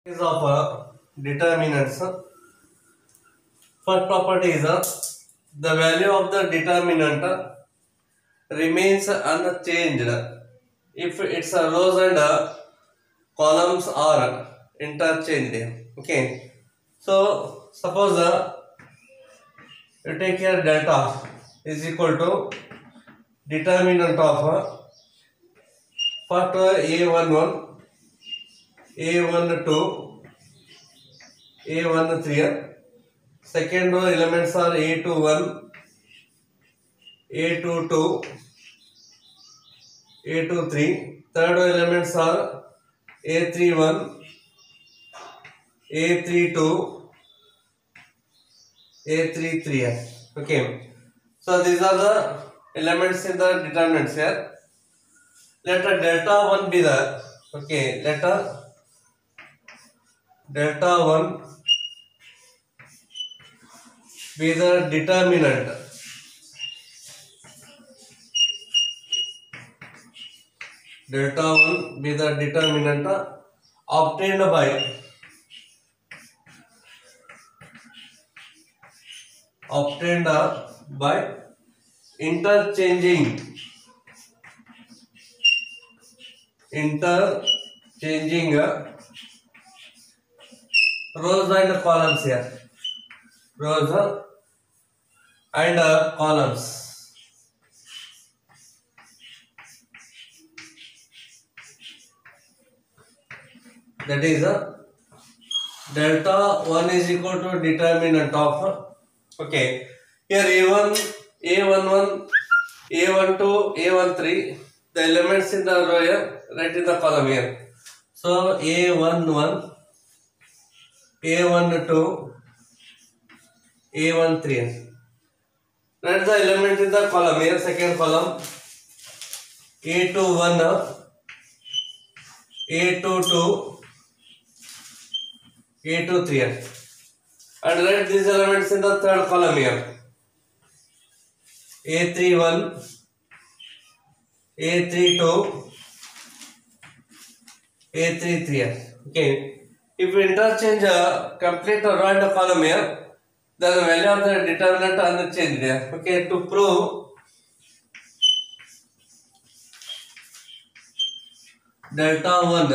Is of determinants. First property is the value of the determinant remains unchanged if its rows and columns are interchanged. Okay, so suppose you take here delta is equal to determinant of first a11, a12, a13. Second row elements are a21, a22, a23. Third row elements are a31, a32, a33. Okay. So these are the elements in the determinants here. Let a delta 1 be the, okay, let a delta 1 be the determinant. Delta 1 be the determinant obtained by interchanging rows and columns here. Rows and columns. That is delta 1 is equal to determinant of, okay, here a1, a11, a12, a13, the elements in the row here, right in the column here. So a11, a12, a13. Write the element in the column here, second column, a21, a22, a23. And write these elements in the third column here, a31, a32, a33. Okay. If we interchange a complete row and a column here, then the value of the determinant unchanged here. Okay. To prove delta 1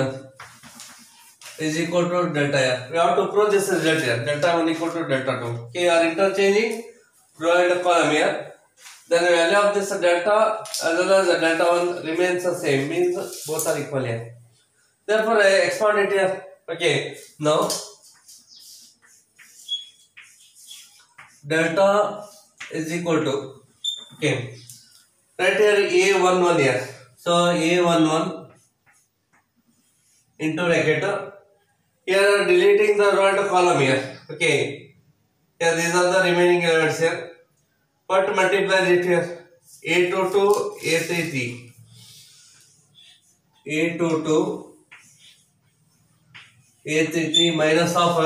is equal to delta here, we have to prove this result here. Delta 1 equal to delta 2. Okay. You are interchanging row and column here. Then the value of this delta as well as the delta 1 remains the same, means both are equal here. Therefore, I expand it here. Okay, now delta is equal to, okay, right here a11 here. So a11 into bracket. Here deleting the row and column here. Okay, here these are the remaining elements here. But multiply it here. A22, A33, A22, A33 minus of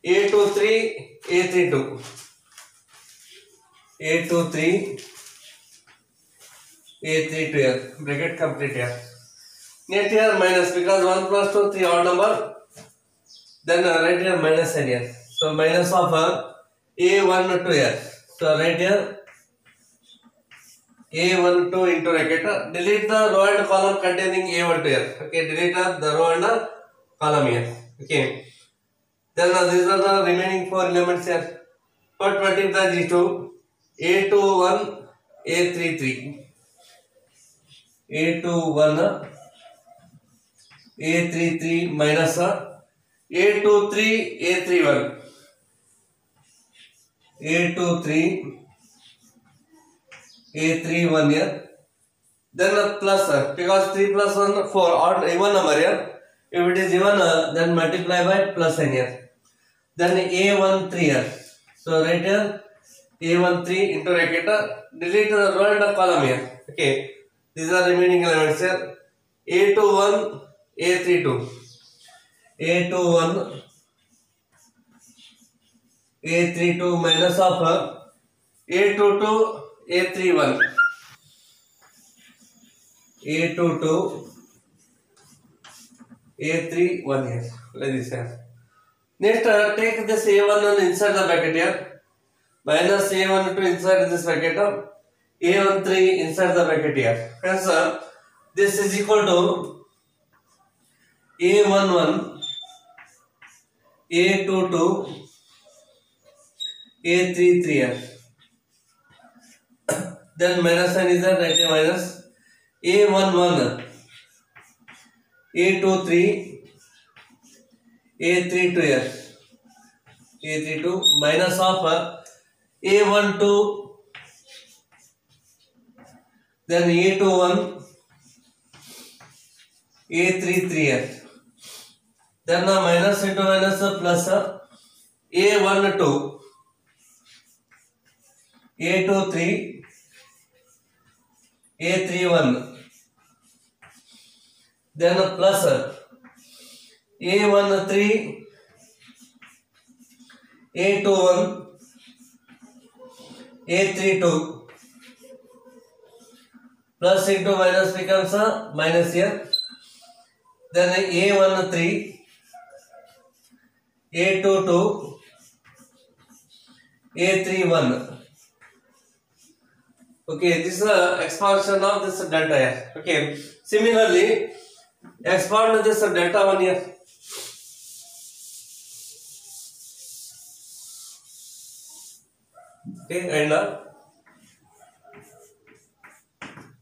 A23, A32, A23, A32 here. Bracket complete here. Net here minus, because 1 plus 2, 3 odd number. Then right here minus n here. So minus of A12 here. So right here A12 into bracket. Delete the row and column containing A12 here. Okay, delete the row and column here. Okay. Then these are the remaining 4 elements here. Put multiply these two. A21, A33, A21, A33 minus A23, A31, A23, A31 here. Then plus, because 3 plus 1, 4, odd even number here. If it is even, then multiply by plus n here. Then A13 here. So right here A13 into bracket, delete the row and the column here. Okay, these are remaining elements here. A21, A32, A21, A32 minus of A22, A31, A22, A3 1 here, like this here. Next, take this A1 inside the bracket here, minus A12 inside this bracket, A13 inside the bracket here. Hence, this is equal to A11, A22, A33 here. Then minus sign is there, write a minus. A11, A23, A32 here. A32 minus of A12, then A21, A33 here. Then minus into minus plus A12, A23, A31. Then plus A13, A21, A32, plus into minus becomes minus here. Then A13, A22, A31. Okay, this is the expansion of this delta here. Okay, similarly, expand this delta 1 here. Okay, and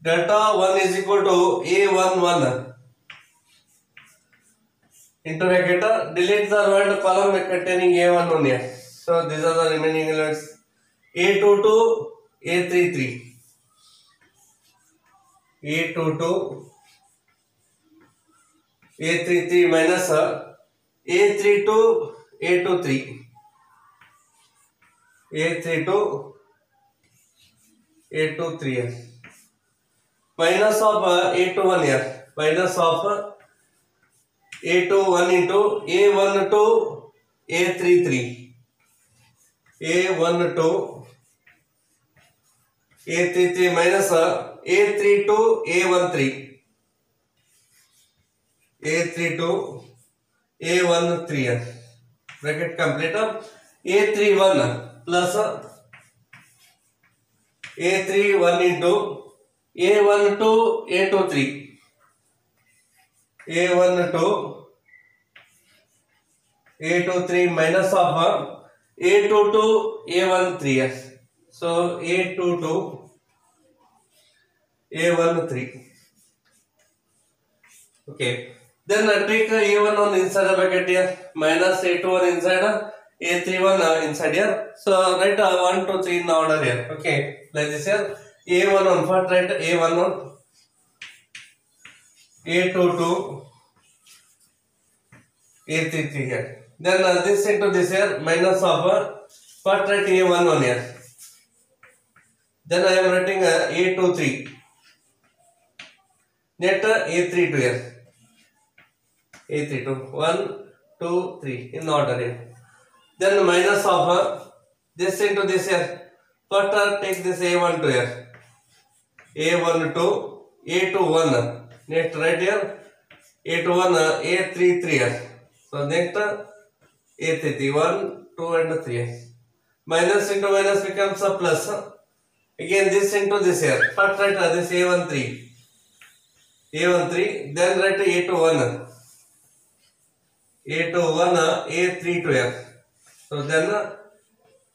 delta 1 is equal to A11 into bracket, delete the row and column containing A11 here. So these are the remaining elements. A22, A33, A22, A33 minus A32, A23, A32, A23 minus of A21 here, minus of A21 into A12, A33, A12, A33 minus A32, A13, A32, A13 bracket complete. A31 plus A31 into A12, A23, A12, A23 minus of A22, A13. So A22, A13. Okay. Then take A11 inside the bracket here, minus A21 inside, A31 inside here. So write 1, 2, 3 in order here. Okay, like this here. A11 first write A11, A22, A33 here. Then this into this here, minus of first write A11 here. Then I am writing A23. Net A32 here. A32 1, 2, 3 in order here. Then minus of this into this here. First take this A12 here. A12, A21. Next right here. A21, A33 here. So next A33 1, 2 and 3. Minus into minus becomes a plus. Again this into this here. First write this A13. A13, then write A21. A21, A32 here. So then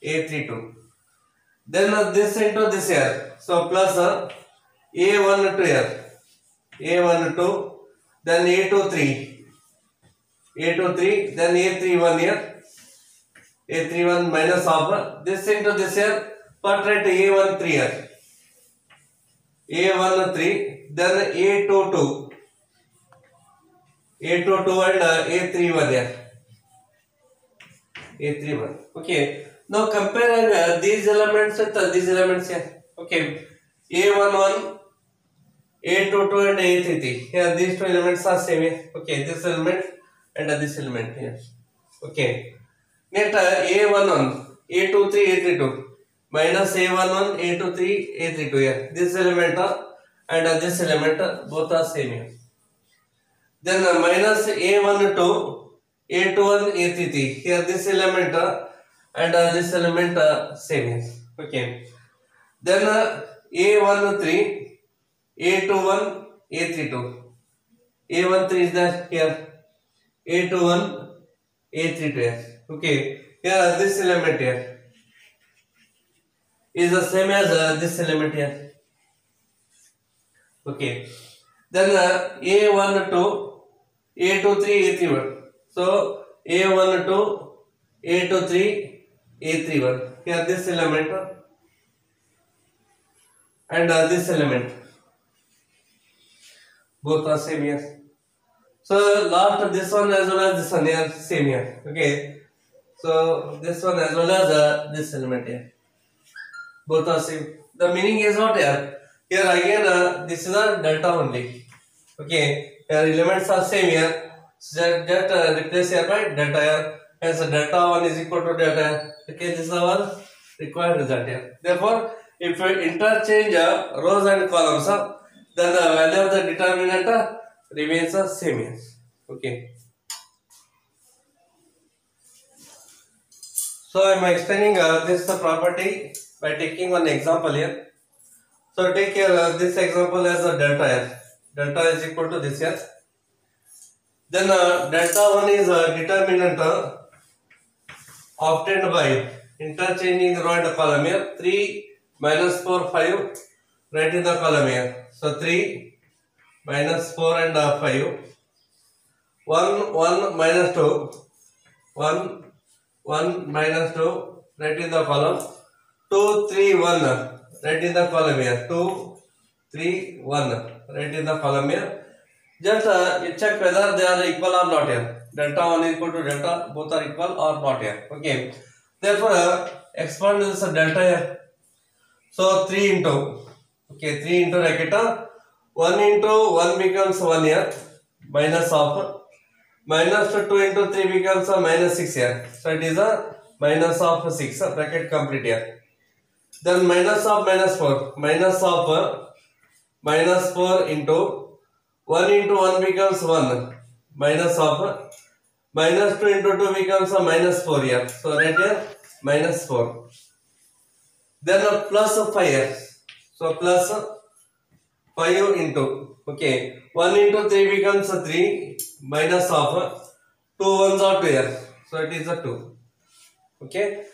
A32. Then this into this here. So plus A12 here. A12, then A23. A23, then A31 here. A31 minus of this into this here. First write A13 here. A13, then A22. A22 and A31 here. A31. Okay. Now compare these elements with these elements here. Okay. A11, A22 and A33. Here these two elements are same here. Okay. This element and this element here. Okay. Next A11, A23, A32. Minus A11, A23, A32 here. This element and this element both are same here. Then minus a1 to a21 a33. Here this element and this element same is. Okay. Then a13 a21 a32. a13 is there here. a21 a32 here. Okay. Here this element here is the same as this element here. Okay. Then a1 to a23 a31. So a1 to a23 a31. Here this element and this element both are same here. So last this one as well as this one here same here. Okay. So this one as well as this element here both are same. The meaning is what here? Here again this is a delta only. Okay. Here elements are same here. So just replace here by delta here. Hence delta 1 is equal to delta here. Okay. This is our required result here. Therefore, if we interchange rows and columns, then the value of the determinant remains the same here. Okay. So I am explaining this property by taking one example here. So take here this example as a delta here. Delta is equal to this here. Then delta 1 is a determinant obtained by interchanging row and column here. 3 minus 4 5 right in the column here. So 3 minus 4 and 5. 1 1 minus 2 1 1 minus 2 right in the column. 2 3 1 right in the column here. 2 3 1 right in the column here. Just you check whether they are equal or not here. Delta 1 is equal to delta, both are equal or not here. Okay. Therefore, expand this delta here. So 3 into, okay, 3 into bracket 1 into 1 becomes 1 here, minus of, minus 2 into 3 becomes a minus 6 here. So it is a minus of 6, bracket complete here. Then minus of minus 4, minus of minus 4 into 1 into 1 becomes 1, minus of minus 2 into 2 becomes a minus 4 here. So right here minus 4. Then a plus of 5 here. So plus 5 into, okay, 1 into 3 becomes a 3, minus of 2 ones are 2 here. So it is a 2. Okay.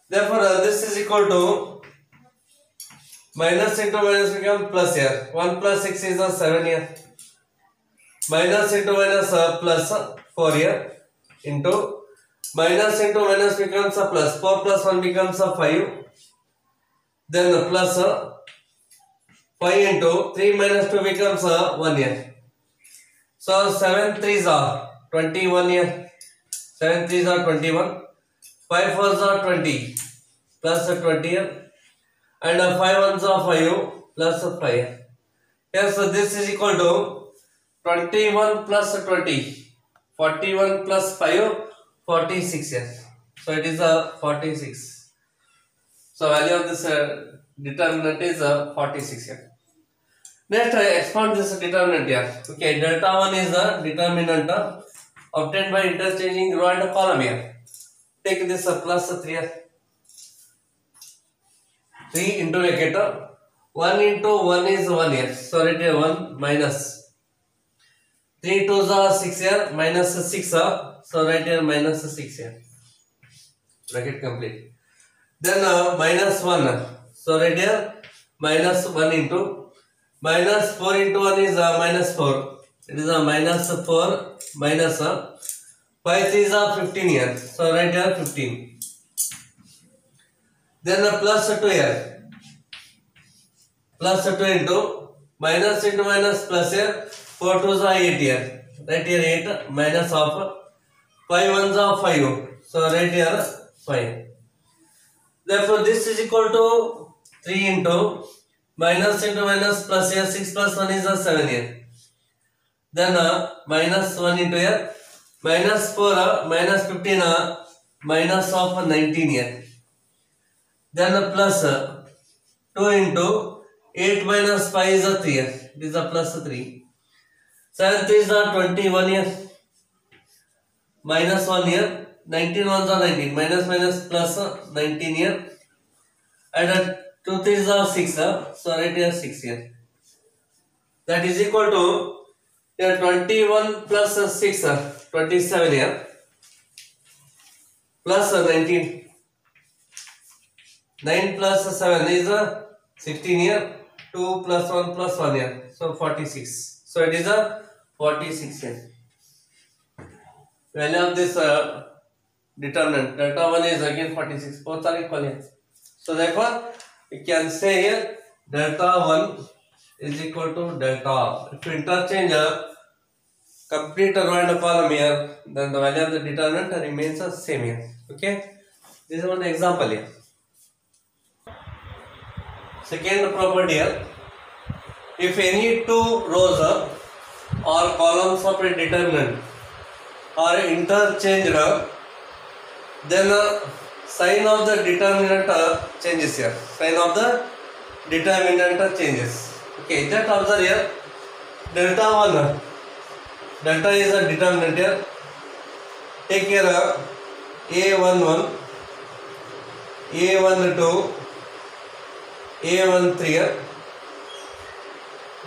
Therefore this is equal to minus into minus becomes plus here. 1 plus 6 is a 7 here. Minus into minus plus 4 here into minus into minus becomes a plus. 4 plus 1 becomes a 5. Then plus 5 into 3 minus 2 becomes 1 here. So 7 3s are 21 here. 7 3s are 21. 5 4s are 20 plus 20 here. And 5 1s are 5 plus 5 here. Here, so this is equal to 21 plus 20, 41 plus 5, 46 here. So it is a 46. So value of this determinant is 46 here. Next, I expand this determinant here. Okay, delta 1 is the determinant obtained by interchanging row and column here. Take this plus 3 here. 3 into bracket 1 into 1 is 1 here. So right here 1 minus 3 2s are 6 here, minus 6 so right here minus 6 here. Bracket complete. Then minus 1. So right here minus 1 into minus 4 into 1 is minus 4. It is a minus 4 minus 5 3s are 15 here. So right here 15. Then plus 2 here. Plus 2 into minus plus here. 4 2s are 8 here. Right here 8 minus of 5 1s are 5. So right here 5. Therefore this is equal to 3 into minus plus here 6 plus 1 is a 7 here. Then minus 1 into here minus 4 minus 15 minus of 19 here. Then plus 2 into 8 minus 5 is a 3 here. This is a plus 3. 7 3s are 21 years. Minus 1 year. 19 ones are 19. Minus minus plus 19 year. And 2 3s are 6. So right here 6 years. That is equal to here 21 plus 6, 27 here. Plus 19. 9 plus 7 is 16 here. 2 plus 1 plus 1 here. So 46. So it is a 46 here. Value of this determinant delta 1 is again 46. Both are equal here. So therefore we can say here delta 1 is equal to delta. If you interchange complete row and column here, then the value of the determinant remains the same here. Okay. This is one example here. Second property here. If any two rows or columns of a determinant are interchanged, then sign of the determinant changes here. Sign of the determinant changes. Okay, just observe here. Delta 1. Delta is a determinant here. Take here A11, A12, A13 here.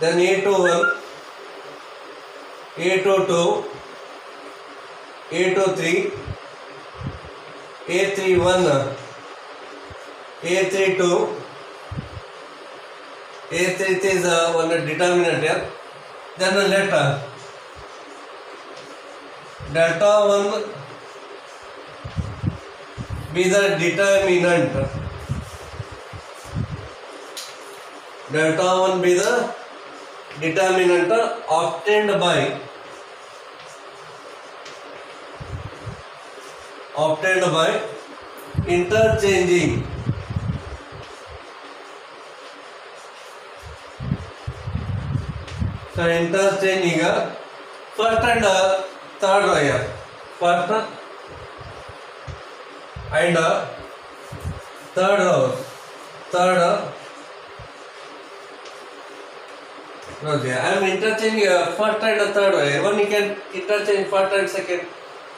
Then A21, A22, A23, A31, A32, A33 is one determinant here. Then let delta 1 be the determinant. Delta 1 be the determinant obtained by interchanging first and third row here. First and third rows. No, I am interchanging first and third row. Even you can interchange first and second,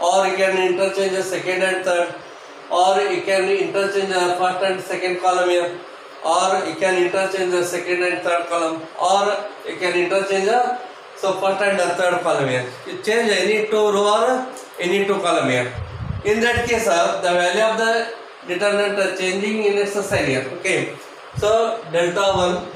or you can interchange second and third, or you can interchange first and second column here, or you can interchange the second and third column, or you can interchange first and third column here. You change any two row or any two column here. In that case, the value of the determinant changing in its sign here. Okay. So delta 1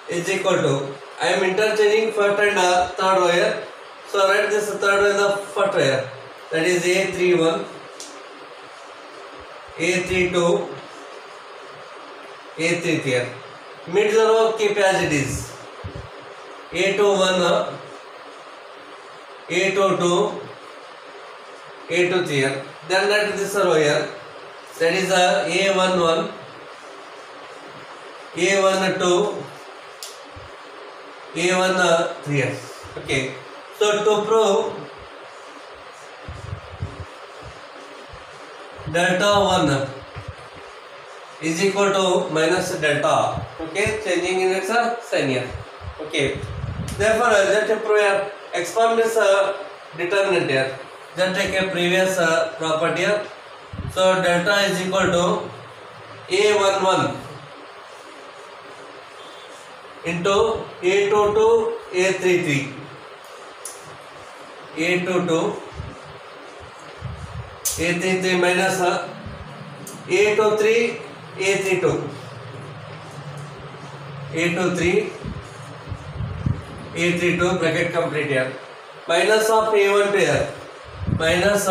is equal to, I am interchanging first and third row here. So write this third row in the first row here. That is A31, A32, A33 here. Mid the row keep as it is. A21, A22, A23 here. Then write this row here. That is A11, A12, A13 here. Okay. So to prove delta 1 is equal to minus delta. Okay, changing in its sign here. Okay. Therefore, just to prove here, expand this determinant here. Just take a previous property here. So delta is equal to A11 into A22, A33. A22, A33 minus A23, A32. A23, A32 bracket complete here. Minus of A12 here. Minus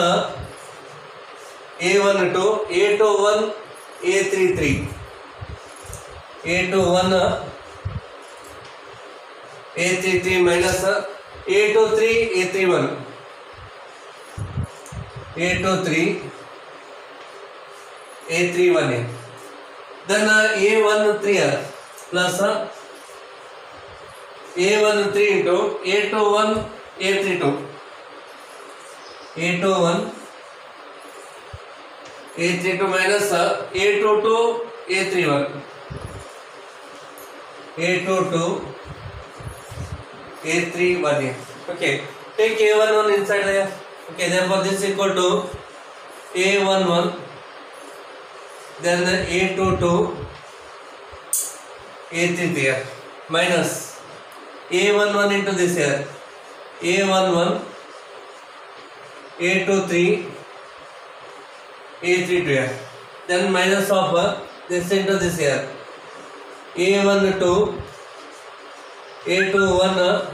A12, A21, A33. A21, A33 minus A23, A31. A23, A31 here. Then A13 here plus A13 into A21, A32. A21, A32 minus A22, A31. A22, A3 1 here. Okay, take A11 inside there. Okay, therefore this is equal to A11, then A22, A3 here, minus A11 into this here, A11, A23, A32 here, then minus of this into this here, A12, A21,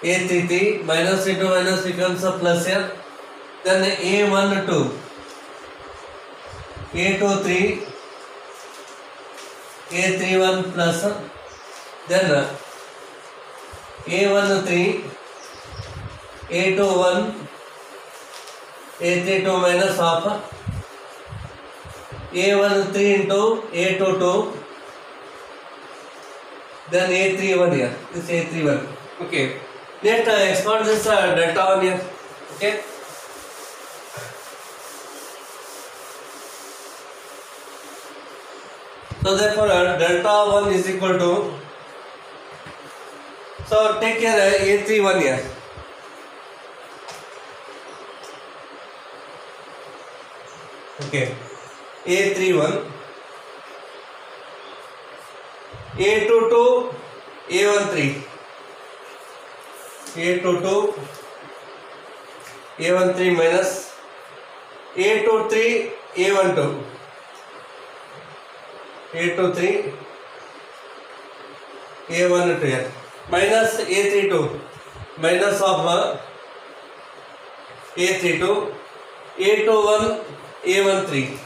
A33, minus into minus becomes a plus here, then A12, A23, A31 plus, then A13, A21, A32 minus half, A13 into A22, then A31 here, this A31. Okay, next expand this delta 1 here. Okay, so therefore delta 1 is equal to, so take care A31 here. Okay, A31, A22, A13, A22, A13 minus A23, A12, A23, A12 here, minus A32, minus of A32, A21, A13,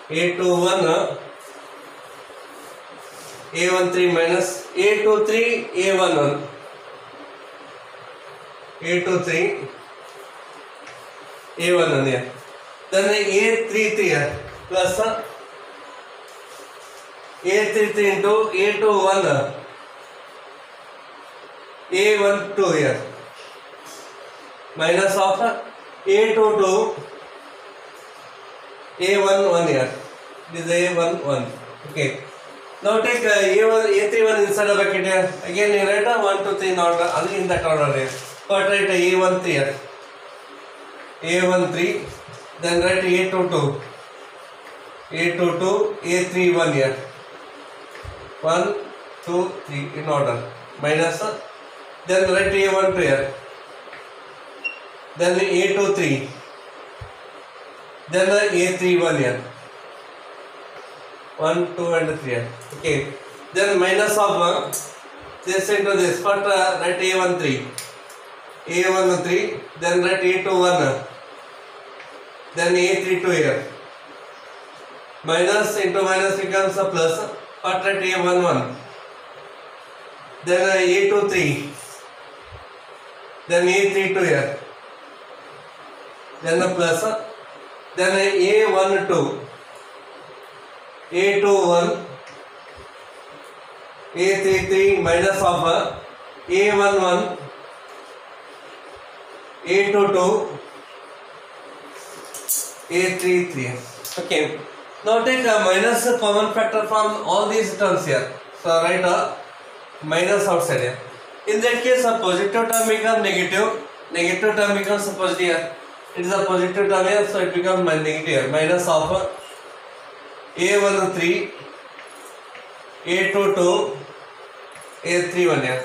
A21, A13 minus A23, A11, A23, A11 here, then A33 here, plus A33 into A21, A12 here, minus of A22, A11 here, this is A11. Okay, now take A1, A31 inside the bracket here, again you write 1, 2, 3 in order, in that order here, but write A13 here, A13, then write A22, A22, A31 here, 1, 2, 3 in order, minus, then write A12 here, then A23, then A31 here, 1, 2 and 3 here. Okay, then minus of this into this, but write A13, A13, then write A21, then A32 here, minus into minus becomes a plus, but write A11, then A23, then A32 here, then the plus, then A12, A21, A33 minus of A11, A22, A33. Okay, now take a minus common factor from all these terms here. So write a minus outside here. In that case, a positive term becomes negative, negative term becomes a positive here. It is a positive term here, so it becomes negative here. Minus of A13, A22, A31 here.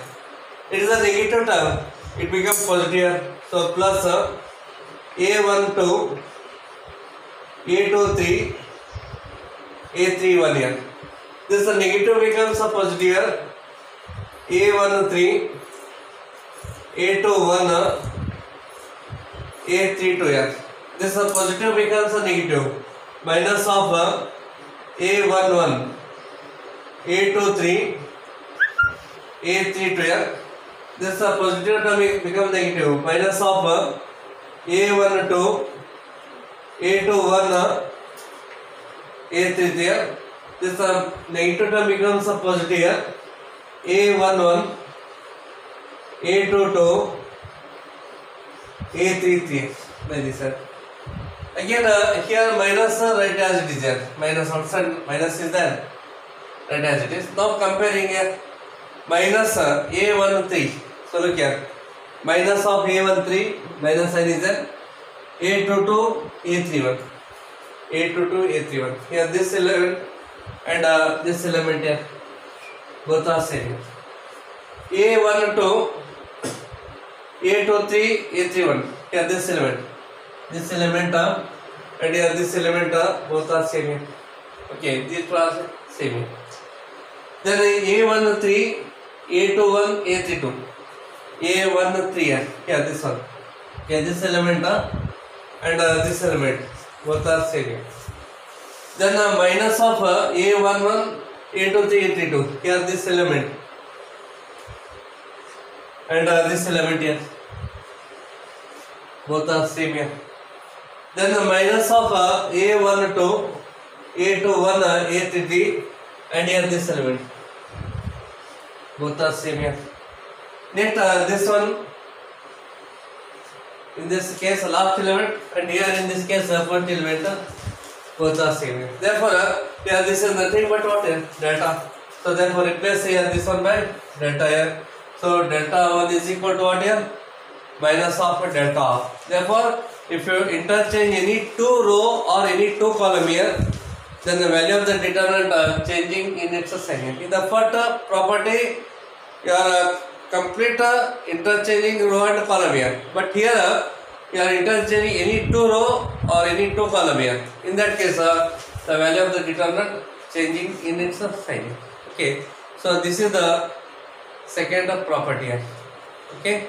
It is a negative term, it becomes positive here. So plus A12, A23, A31 here. This negative becomes a positive here. A13, A21, A32 here. This positive becomes a negative. Minus of A11, A23, A32 here. This positive term becomes negative. Minus of A12, A21, A33 here. This negative term becomes a positive here. A11, A22, A33 like this sir. Again here minus write as it is here. Minus outside minus is there. Write as it is. Now comparing here. minus A13. So look here, minus of A13, minus sign is there, A22, A31, A22, A31. Here this element and this element here, both are same. A12, A23, A31. Here this element and here this element both are same here. Okay, these two are same here. Then A13, A21, A32. A13 here, this one. Okay, this element and this element both are same here. Then minus of A11, A23, A32. Here this element and this element here, both are same here. Then the minus of A12, A21, A33 and here this element, both are same here. Next this one, in this case last element and here in this case first element, both are same here. Therefore here this is nothing but what here? Delta. So therefore replace here this one by delta here. So delta 1 is equal to what here? Minus of delta of. Therefore if you interchange any two row or any two column here, then the value of the determinant changing in its sign. In the first property, you are complete interchanging row and column here. But here you are interchanging any two row or any two column here. In that case, the value of the determinant changing in its sign. Okay. So this is the second property here. Okay.